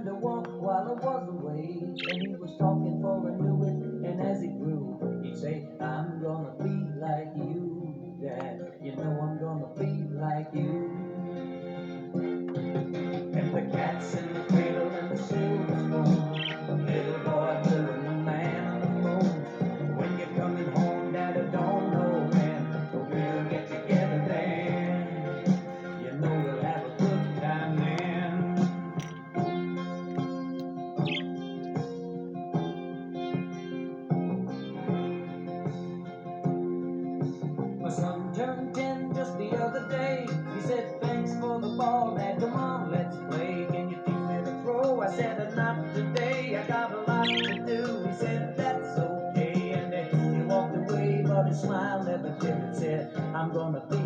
learned to walk while I was away. And he was talking for I knew it, and as he grew, he'd say, I'm gonna be like you, Dad. You know I'm gonna be like you. And the cat's in the cradle and the silver spoon, little boy blue and the man on the moon. When you're coming home, Dad, I don't know when, but we'll get together then. You know we'll have a good time then. My son turned 10 just the other day. He said, thanks for the ball, Dad, come on, let's play. Can you teach me to throw? I said, not today, I got a lot to do. He said, that's okay, and then he walked away, but his smile never dimmed. Said, I'm gonna be